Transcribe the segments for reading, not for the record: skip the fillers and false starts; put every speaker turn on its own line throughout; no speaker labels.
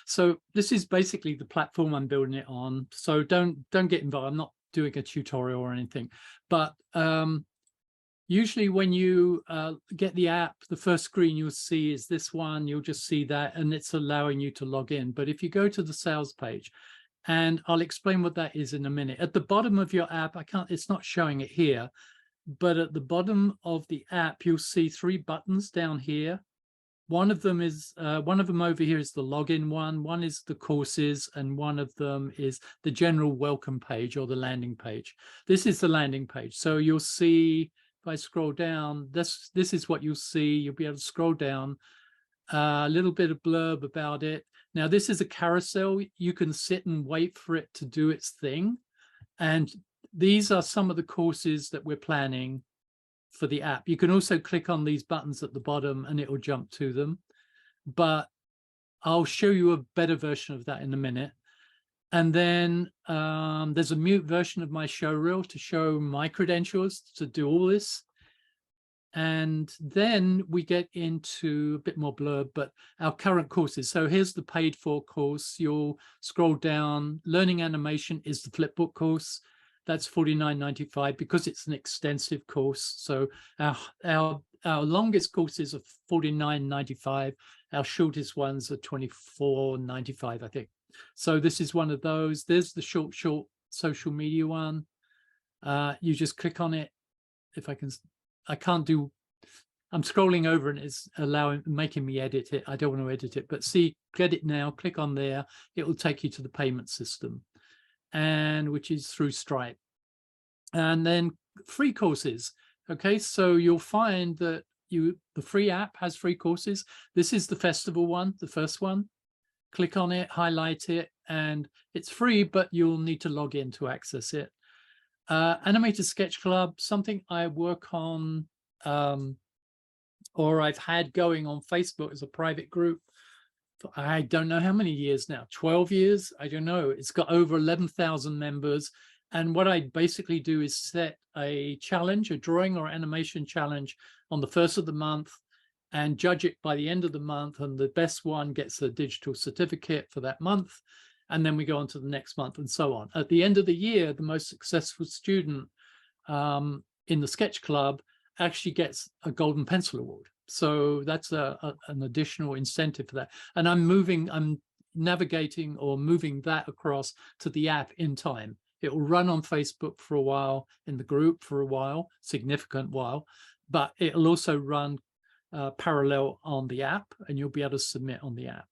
So this is basically the platform I'm building it on. So don't get involved. I'm not doing a tutorial or anything, but usually when you get the app, the first screen you'll see is this one. You'll just see that, and it's allowing you to log in. But if you go to the sales page, and I'll explain what that is in a minute. At the bottom of your app, it's not showing it here, but at the bottom of the app, you'll see 3 buttons down here. One of them over here is the login one is the courses, and one of them is the general welcome page or the landing page. This is the landing page. So you'll see, if I scroll down, this is what you'll see. You'll be able to scroll down, a little bit of blurb about it. Now, this is a carousel. You can sit and wait for it to do its thing. And these are some of the courses that we're planning for the app. You can also click on these buttons at the bottom and it will jump to them. But I'll show you a better version of that in a minute. And then there's a mute version of my show reel to show my credentials to do all this. And then we get into a bit more blurb, but our current courses. So here's the paid for course. You'll scroll down. Learning animation is the flipbook course. That's $49.95 because it's an extensive course. So our longest courses are $49.95. Our shortest ones are $24.95, I think. So this is one of those. There's the short social media one. You just click on it. If I can, I'm scrolling over and it's making me edit it. I don't want to edit it, but see, get it now, click on there. It will take you to the payment system, and which is through Stripe. And then free courses. Okay, so you'll find that the free app has free courses. This is the festival one, the first one. Click on it, highlight it, and it's free, but you'll need to log in to access it. Animator Sketch Club, something I work on, or I've had going on Facebook as a private group for I don't know how many years now, 12 years, I don't know. It's got over 11,000 members. And what I basically do is set a challenge, a drawing or animation challenge on the 1st of the month, and judge it by the end of the month. And the best one gets a digital certificate for that month. And then we go on to the next month and so on. At the end of the year, the most successful student in the Sketch Club actually gets a Golden Pencil Award. So that's an additional incentive for that. And I'm navigating or moving that across to the app in time. It will run on Facebook for a while, in the group for a while, significant while, but it'll also run parallel on the app, and you'll be able to submit on the app.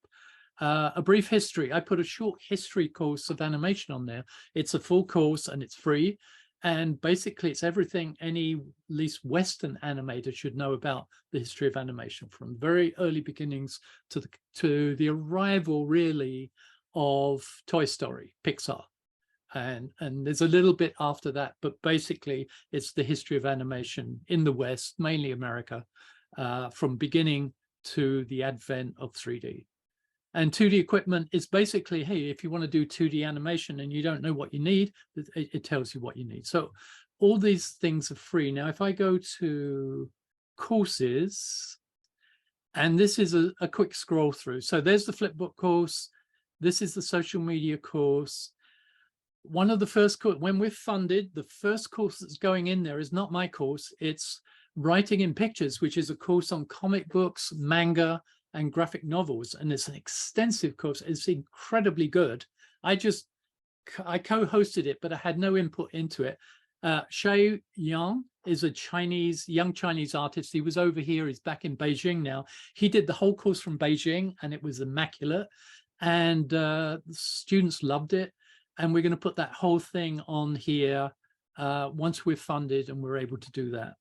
A brief history. I put a short history course of animation on there. It's a full course and it's free. And basically it's everything any, at least Western animator should know about the history of animation, from very early beginnings to the arrival really of Toy Story, Pixar. And there's a little bit after that, but basically it's the history of animation in the West, mainly America, from beginning to the advent of 3D. And 2D equipment is basically, hey, if you want to do 2D animation and you don't know what you need, it tells you what you need. So all these things are free. Now, if I go to courses, and this is a quick scroll through. So there's the flipbook course. This is the social media course. One of the first, when we're funded, the first course that's going in there is not my course. It's Writing in Pictures, which is a course on comic books, manga, and graphic novels. And it's an extensive course. It's incredibly good. I co-hosted it, but I had no input into it. Shay Yang is a young Chinese artist. He was over here. He's back in Beijing now. He did the whole course from Beijing, and it was immaculate. And the students loved it. And we're going to put that whole thing on here once we're funded and we're able to do that.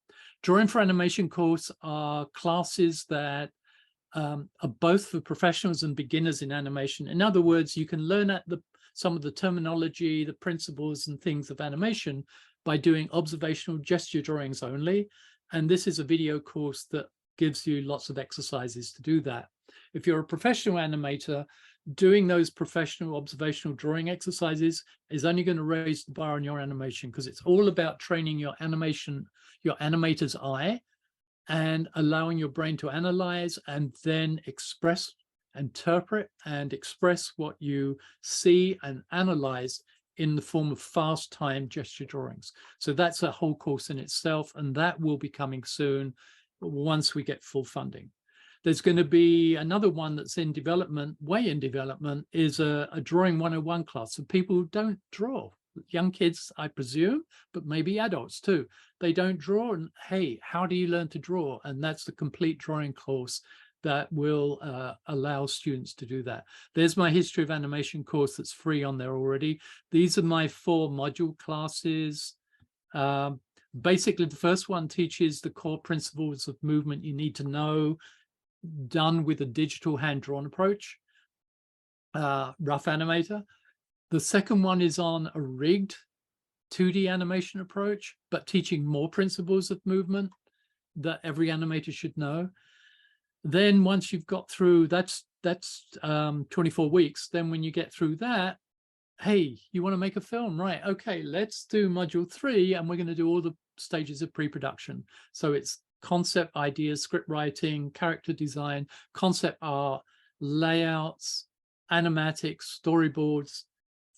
Drawing for Animation course are classes that are both for professionals and beginners in animation. In other words, you can learn some of the terminology, the principles and things of animation by doing observational gesture drawings only. And this is a video course that gives you lots of exercises to do that. If you're a professional animator, doing those professional observational drawing exercises is only going to raise the bar on your animation, because it's all about training your animator's eye and allowing your brain to analyze and then express interpret and express what you see and analyze in the form of fast time gesture drawings. So that's a whole course in itself, and that will be coming soon once we get full funding. There's going to be another one that's in development, way in development, is a drawing 101 class for people who don't draw. Young kids, I presume, but maybe adults too. They don't draw, and hey, how do you learn to draw? And that's the complete drawing course that will allow students to do that. There's my history of animation course that's free on there already. These are my 4 module classes. Basically, the first one teaches the core principles of movement you need to know, done with a digital hand-drawn approach, rough animator. The second one is on a rigged 2D animation approach, but teaching more principles of movement that every animator should know. Then once you've got through, that's 24 weeks. Then when you get through that, hey, you want to make a film, right? Okay, let's do module 3, and we're going to do all the stages of pre-production. So it's concept, ideas, script writing, character design, concept art, layouts, animatics, storyboards,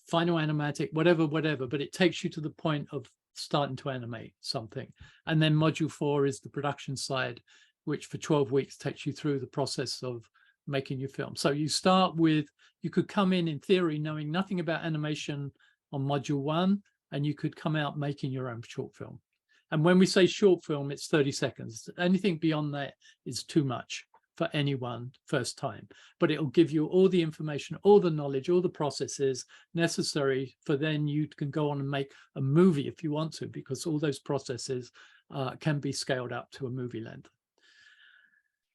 final animatic, whatever, but it takes you to the point of starting to animate something. And then module 4 is the production side, which for 12 weeks takes you through the process of making your film. So you start with, you could come in theory, knowing nothing about animation on module 1, and you could come out making your own short film. And when we say short film, it's 30 seconds. Anything beyond that is too much for anyone first time, but it'll give you all the information, all the knowledge, all the processes necessary for then you can go on and make a movie if you want to, because all those processes can be scaled up to a movie length.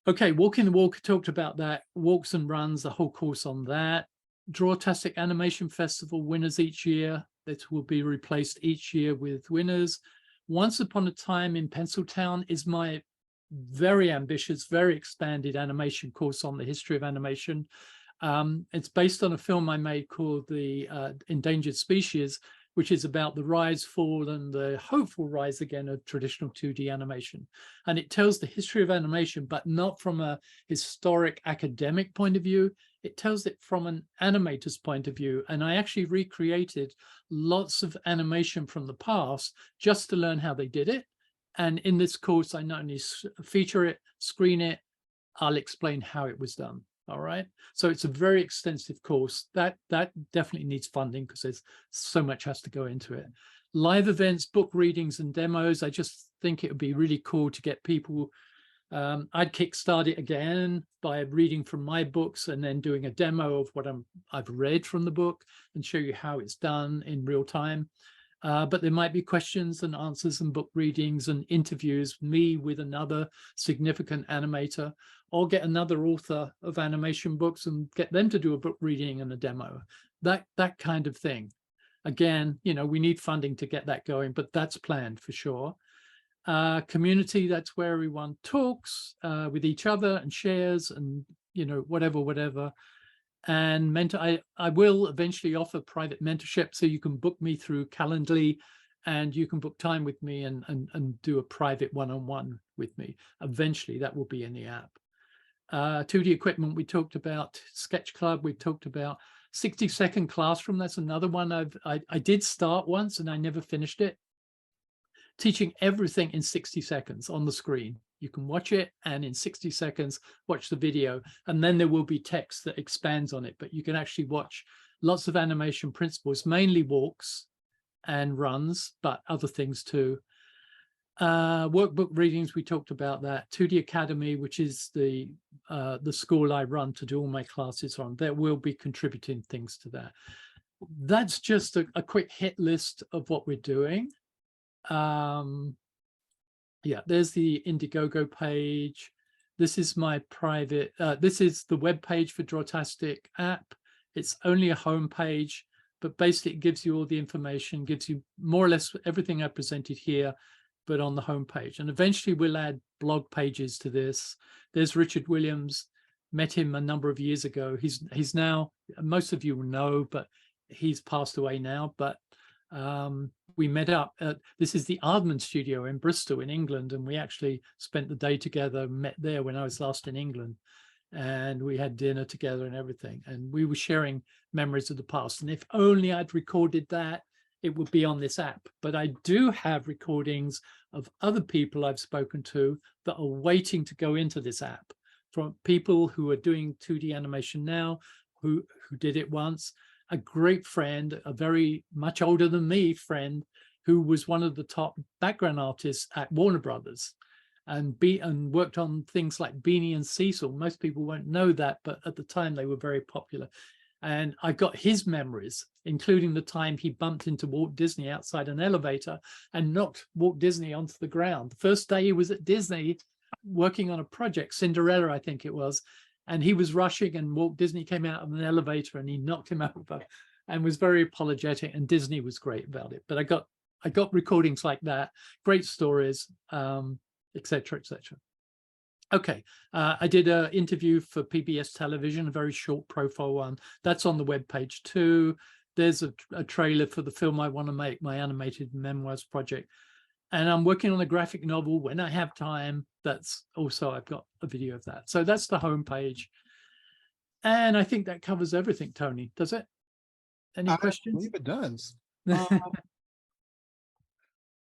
Okay, Walking the Walk, talked about that. Walks and runs, the whole course on that. DRAWtastic Animation Festival winners each year. That will be replaced each year with winners. Once Upon a Time in Penciltown is my very ambitious, very expanded animation course on the history of animation. It's based on a film I made called The Endangered Species, which is about the rise, fall, and the hopeful rise again of traditional 2D animation. And it tells the history of animation, but not from a historic academic point of view. It tells it from an animator's point of view. And I actually recreated lots of animation from the past just to learn how they did it. And in this course, I not only feature it, screen it, I'll explain how it was done. All right. So it's a very extensive course that definitely needs funding because there's so much has to go into it. Live events, book readings and demos. I just think it would be really cool to get people. I'd kickstart it again by reading from my books and then doing a demo of what I've read from the book and show you how it's done in real time. But there might be questions and answers and book readings and interviews, me with another significant animator, or get another author of animation books and get them to do a book reading and a demo, that kind of thing. Again, you know, we need funding to get that going, but that's planned for sure. Community, that's where everyone talks with each other and shares and, you know, whatever. And I will eventually offer private mentorship, so you can book me through Calendly and you can book time with me and do a private one-on-one with me. Eventually that will be in the app. 2D equipment, we talked about. Sketch Club, we talked about. 60-second classroom, that's another one I did start once and I never finished it. Teaching everything in 60 seconds on the screen. You can watch it and in 60 seconds, watch the video, and then there will be text that expands on it, but you can actually watch lots of animation principles, mainly walks and runs, but other things too. Workbook readings, we talked about that. 2D Academy, which is the school I run to do all my classes on, there will be contributing things to that. That's just a quick hit list of what we're doing. Yeah, there's the Indiegogo page. This is my private, this is the web page for DRAWtastic app. It's only a home page, but basically it gives you all the information, gives you more or less everything I presented here, but on the home page. And eventually we'll add blog pages to this. There's Richard Williams, met him a number of years ago. He's now, most of you will know, but he's passed away now, but we met up at, this is the Aardman studio in Bristol in England, and we actually spent the day together, met there when I was last in England. and we had dinner together and everything. And we were sharing memories of the past. And if only I'd recorded that, it would be on this app. But I do have recordings of other people I've spoken to that are waiting to go into this app, from people who are doing 2D animation now, who did it once. A great friend, a very much older than me friend, who was one of the top background artists at Warner Brothers, and worked on things like Beanie and Cecil. Most people won't know that, but at the time they were very popular. And I got his memories, including the time he bumped into Walt Disney outside an elevator and knocked Walt Disney onto the ground. The first day he was at Disney working on a project, Cinderella, I think it was, and he was rushing, and Walt Disney came out of an elevator and he knocked him over and was very apologetic, and Disney was great about it. But I got recordings like that, great stories, etc., etc. Okay, I did an interview for PBS television, a very short profile one. That's on the webpage too. There's a trailer for the film I want to make, my animated memoirs project. And I'm working on a graphic novel when I have time. That's also, I've got a video of that. So that's the homepage. And I think that covers everything, Tony. Does it? Any questions?
I believe it does.